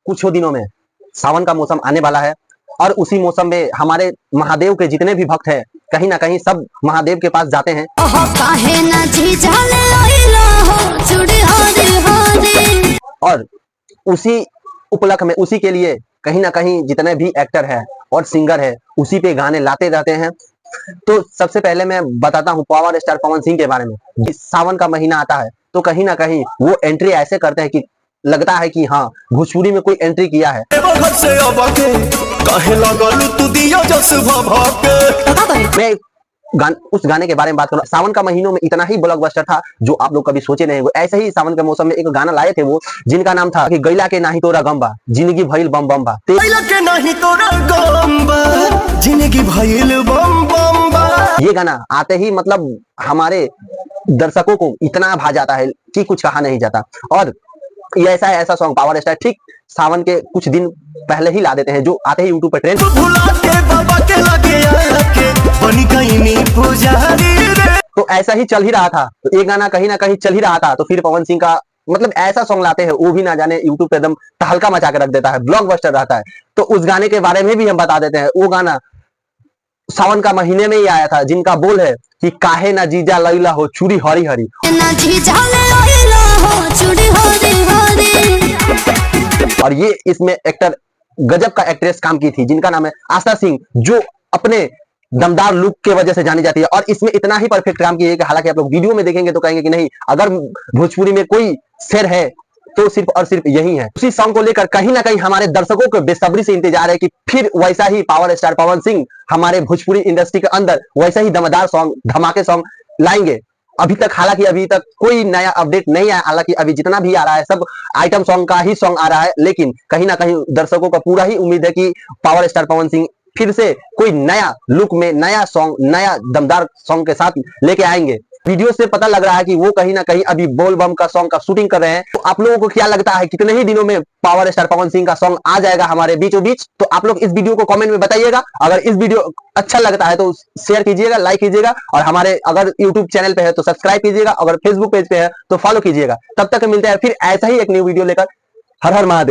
कुछ दिनों में सावन का मौसम आने वाला है और उसी मौसम में हमारे महादेव के जितने भी भक्त हैं कहीं ना कहीं सब महादेव के पास जाते हैं। और उसी उपलक्ष्य में उसी के लिए कहीं ना कहीं जितने भी एक्टर है और सिंगर है उसी पे गाने लाते रहते हैं। तो सबसे पहले मैं बताता हूँ पावर स्टार पवन सिंह के बारे में। सावन का महीना आता है तो कहीं ना कहीं वो एंट्री ऐसे करते हैं कि लगता है कि हाँ भोजपुरी में कोई एंट्री किया है। मैं उस गाने के बारे में बात करूँ। सावन का महीनों में इतना ही ब्लॉकबस्टर था जो आप लोग कभी सोचे नहीं। वो ऐसे ही सावन के मौसम में एक गाना लाए थे वो, जिनका नाम था कि गैला के नाही तोरा गम्बा जिंदगी भइल बम बम बा, गैला के नाही तोरा गम्बा जिंदगी भइल बम बम बा। ये गाना आते ही मतलब हमारे दर्शकों को इतना भा जाता है कि कुछ कहा नहीं जाता। और ये ऐसा सॉन्ग पावर स्टार ठीक सावन के कुछ दिन पहले ही ला देते हैं जो आते ही यूट्यूब पर ट्रेंड। तो ऐसा ही चल ही रहा था, तो एक गाना कहीं ना कहीं चल ही रहा था, तो फिर पवन सिंह का मतलब ऐसा सॉन्ग लाते हैं वो भी ना जाने यूट्यूब पे एकदम तहलका मचा के रख देता है, ब्लॉकबस्टर रहता है। तो उस गाने के बारे में भी हम बता देते हैं। वो गाना सावन का महीने में ही आया था, जिनका बोल है कि काहे ना जीजा लैला हो चूड़ी हरी हरी। और ये इसमें एक्टर गजब का एक्ट्रेस काम की थी जिनका नाम है आशा सिंह, जो अपने दमदार लुक के वजह से जानी जाती है। और इसमें इतना ही परफेक्ट काम की है कि हालांकि आप लोग वीडियो में देखेंगे तो कहेंगे कि नहीं, अगर भोजपुरी में कोई शेर है तो सिर्फ और सिर्फ यही है। उसी सॉन्ग को लेकर कहीं ना कहीं हमारे दर्शकों को बेसब्री से इंतजार है कि फिर वैसा ही पावर स्टार पवन सिंह हमारे भोजपुरी इंडस्ट्री के अंदर वैसा ही दमदार सॉन्ग धमाके सॉन्ग लाएंगे। अभी तक कोई नया अपडेट नहीं आया। हालांकि अभी जितना भी आ रहा है सब आइटम सॉन्ग का ही सॉन्ग आ रहा है, लेकिन कहीं ना कहीं दर्शकों का पूरा ही उम्मीद है कि पावर स्टार पवन सिंह फिर से कोई नया लुक में नया सॉन्ग नया दमदार सॉन्ग के साथ लेके आएंगे। वीडियो से पता लग रहा है कि वो कहीं ना कहीं अभी बोल बम का सॉन्ग का शूटिंग कर रहे हैं। तो आप लोगों को क्या लगता है कितने ही दिनों में पावर स्टार पवन सिंह का सॉन्ग आ जाएगा हमारे बीचों बीच? तो आप लोग इस वीडियो को कमेंट में बताइएगा। अगर इस वीडियो अच्छा लगता है तो शेयर कीजिएगा, लाइक कीजिएगा, और हमारे अगर यूट्यूब चैनल पे है तो सब्सक्राइब कीजिएगा, अगर फेसबुक पेज पे है तो फॉलो कीजिएगा। तब तक मिलते हैं फिर ऐसा ही एक न्यू वीडियो लेकर। हर हर महादेव।